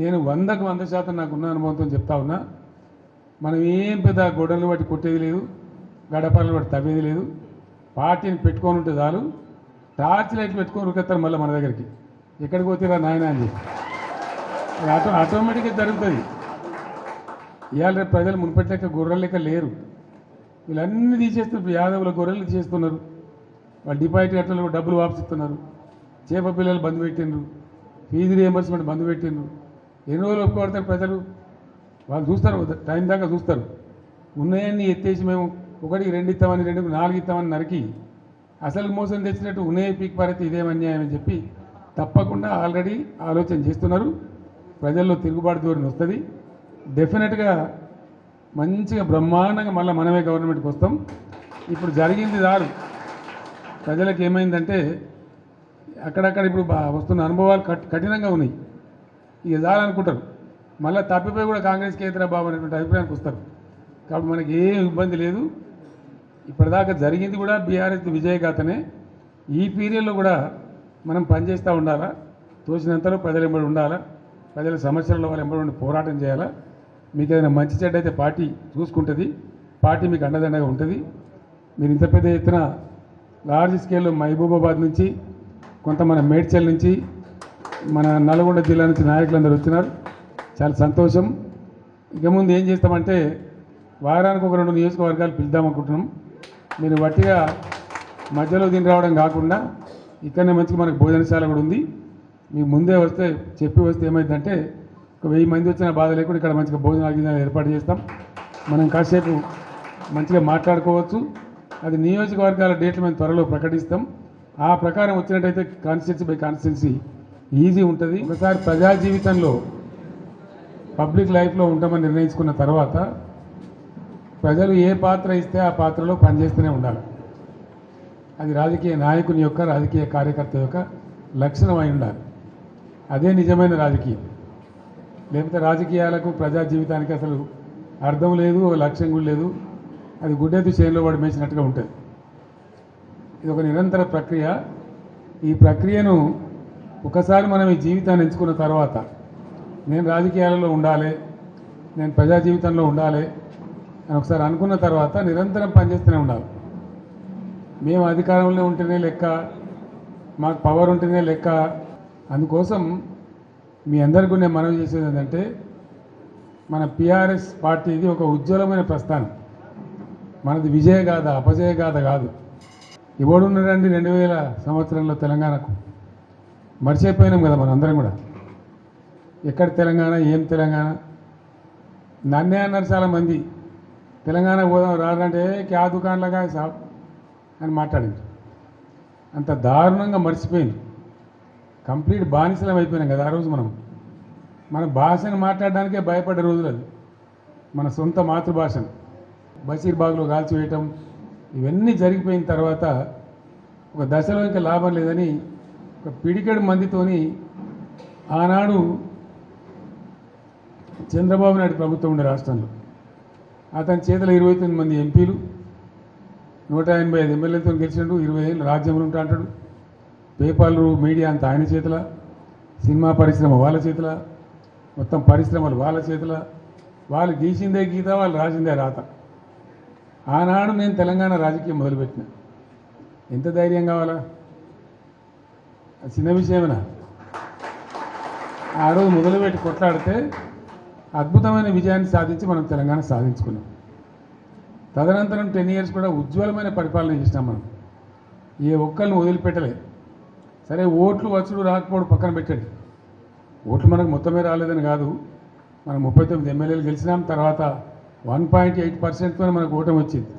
నేను 100కు 100% నాకున్న అనుభవంతో చెప్తా ఉన్నా. మనం ఏం పెద్ద గొడవలు బట్టి కొట్టేది లేదు, గడపలను బట్టి తవ్వేది లేదు. పార్టీని పెట్టుకొని ఉంటే చాలు, టార్చ్ లైట్లు పెట్టుకొని ఉరికెత్తారు మళ్ళీ మన దగ్గరికి. ఎక్కడికి పోతేరా నాయన అని చెప్పి అది ఆటోమేటిక్గా జరుగుతుంది. ఇవాళ రేపు ప్రజలు మునిపటి లెక్క గొర్రెల లెక్క లేరు. వీళ్ళన్నీ తీసేస్తున్నారు. యాదవుల గొర్రెలు తీసేస్తున్నారు. వాళ్ళు డిపాజిట్ కట్టలు డబ్బులు వాపసిస్తున్నారు. చేప పిల్లలు బంద్ పెట్టిండ్రు, ఫీజు రియంబర్స్మెంట్ బంద్ పెట్టిండ్రు. ఎన్ని రోజులు ఒప్పుకోడతారు ప్రజలు? వాళ్ళు చూస్తారు, టైం దాకా చూస్తారు. ఉన్నాయన్నీ ఎత్తేసి మేము 1కి 2 ఇస్తామని 2కు 4 ఇస్తామని నరికి అసలు మోసం తెచ్చినట్టు ఉన్నాయే పీక్ పారైతే ఇదేం అన్యాయం అని చెప్పి తప్పకుండా ఆల్రెడీ ఆలోచన చేస్తున్నారు. ప్రజల్లో తిరుగుబాటు ధోరణి వస్తుంది. డెఫినెట్గా మంచిగా బ్రహ్మాండంగా మళ్ళీ మనమే గవర్నమెంట్కి వస్తాం. ఇప్పుడు జరిగింది దారు ప్రజలకు ఏమైందంటే అక్కడక్కడ ఇప్పుడు వస్తున్న అనుభవాలు కఠినంగా ఉన్నాయి. ఇక చాలనుకుంటారు, మళ్ళీ తప్పిపోయి కూడా కాంగ్రెస్కి ఏతరా బాబు అనేటువంటి అభిప్రాయానికి వస్తారు. కాబట్టి మనకి ఏం ఇబ్బంది లేదు. ఇప్పటిదాకా జరిగింది కూడా బీఆర్ఎస్ విజయగాథనే. ఈ పీరియడ్లో కూడా మనం పనిచేస్తూ ఉండాలా, తోచినంతలో ప్రజలు ఎంబడి ఉండాలా, ప్రజల సమస్యలలో వాళ్ళు ఎంబడి ఉండి పోరాటం చేయాలా. మీకు ఏదైనా మంచి చెడ్డ అయితే పార్టీ చూసుకుంటుంది, పార్టీ మీకు అండదండగా ఉంటుంది. మీరు ఇంత పెద్ద ఎత్తున లార్జ్ స్కేల్లో మహబూబాబాద్ నుంచి, కొంత మన మేడ్చల్ నుంచి, మన నల్గొండ జిల్లా నుంచి నాయకులందరూ వచ్చినారు. చాలా సంతోషం. ఇక ముందు ఏం చేస్తామంటే వారానికి 1-2 నియోజకవర్గాలు పిలుద్దామనుకుంటున్నాం. మీరు వట్టిగా మధ్యలో దీని రావడం కాకుండా ఇక్కడనే మంచిగా మనకు భోజనశాల కూడా ఉంది. మీకు ముందే వస్తే చెప్పి వస్తే ఏమైందంటే 1000 మంది వచ్చిన బాధ లేకుండా ఇక్కడ మంచిగా భోజనాలు ఏర్పాటు చేస్తాం. మనం కాసేపు మంచిగా మాట్లాడుకోవచ్చు. అది నియోజకవర్గాల డేట్లు మేము త్వరలో ప్రకటిస్తాం. ఆ ప్రకారం వచ్చినట్టయితే కాన్స్టిట్యున్సీ బై కాన్స్టిట్యున్సీ ఈజీ ఉంటుంది. ఒకసారి ప్రజా జీవితంలో పబ్లిక్ లైఫ్లో ఉంటామని నిర్ణయించుకున్న తర్వాత ప్రజలు ఏ పాత్ర ఇస్తే ఆ పాత్రలో పనిచేస్తూనే ఉండాలి. అది రాజకీయ నాయకుని యొక్క, రాజకీయ కార్యకర్త యొక్క లక్షణం అయి ఉండాలి. అదే నిజమైన రాజకీయం. లేకపోతే రాజకీయాలకు ప్రజా జీవితానికి అసలు అర్థం లేదు, లక్ష్యం కూడా లేదు. అది గుడ్డెద్దు చేనులో పడి మేసినట్టుగా ఉంటుంది. ఇది ఒక నిరంతర ప్రక్రియ. ఈ ప్రక్రియను ఒకసారి మనం ఈ జీవితాన్ని ఎంచుకున్న తర్వాత నేను రాజకీయాలలో ఉండాలి, నేను ప్రజా జీవితంలో ఉండాలి అని ఒకసారి అనుకున్న తర్వాత నిరంతరం పనిచేస్తూనే ఉండాలి. మేము అధికారంలో ఉంటేనే లెక్క, మాకు పవర్ ఉంటేనే లెక్క. అందుకోసం మీ అందరికీ నేను మనవి చేసేది ఏంటంటే మన పిఆర్ఎస్ పార్టీది ఒక ఉజ్వలమైన ప్రస్థానం. మనది విజయగాథ, అపజయగాథ కాదు. ఇవ్వడున్నారండి 2000 సంవత్సరంలో తెలంగాణకు మర్చిపోయినాం కదా మనం అందరం కూడా. ఎక్కడ తెలంగాణ, ఏం తెలంగాణ? నన్నే అన్నారు చాలామంది, తెలంగాణ పోదాం రాదంటే క్యా దుకాణంలాగా సాబ్ అని మాట్లాడింది. అంత దారుణంగా మర్చిపోయింది. కంప్లీట్ బానిసలం అయిపోయినాం కదా ఆ రోజు. మన భాషను మాట్లాడడానికే భయపడ్డ రోజులు అది. మన సొంత మాతృభాషను బషీర్బాగ్లో కాల్చివేయటం ఇవన్నీ జరిగిపోయిన తర్వాత ఒక దశలో ఇంకా లాభం లేదని ఒక పిడికెడు మందితోని ఆనాడు చంద్రబాబు నాయుడు ప్రభుత్వం ఉండే రాష్ట్రంలో అతని చేతిలో 29 మంది ఎంపీలు, 185 ఎమ్మెల్యేలతో గెలిచిండు. 20 ఏళ్ళు రాజ్యంలో ఉంటా అంటాడు. పేపర్లు, మీడియా అంతా ఆయన చేతుల, సినిమా పరిశ్రమ వాళ్ళ చేతుల, మొత్తం పరిశ్రమలు వాళ్ళ చేతుల. వాళ్ళు గీసిందే గీత, వాళ్ళు రాసిందే రాత. ఆనాడు నేను తెలంగాణ రాజకీయం మొదలుపెట్టిన. ఎంత ధైర్యం కావాలా? చిన్న విషయమేనా? ఆ రోజు మొదలుపెట్టి కొట్లాడితే అద్భుతమైన విజయాన్ని సాధించి మనం తెలంగాణ సాధించుకున్నాం. తదనంతరం 10 ఇయర్స్ కూడా ఉజ్వలమైన పరిపాలన చేసినాం. మనం ఏ ఒక్కరిని వదిలిపెట్టలే. సరే, ఓట్లు వచ్చుడు రాకపోవడం పక్కన పెట్టండి. ఓట్లు మనకు మొత్తమే రాలేదని కాదు. మనం 39 ఎమ్మెల్యేలు గెలిచినాం. తర్వాత 1.8%తో మనకు ఓటమి వచ్చింది.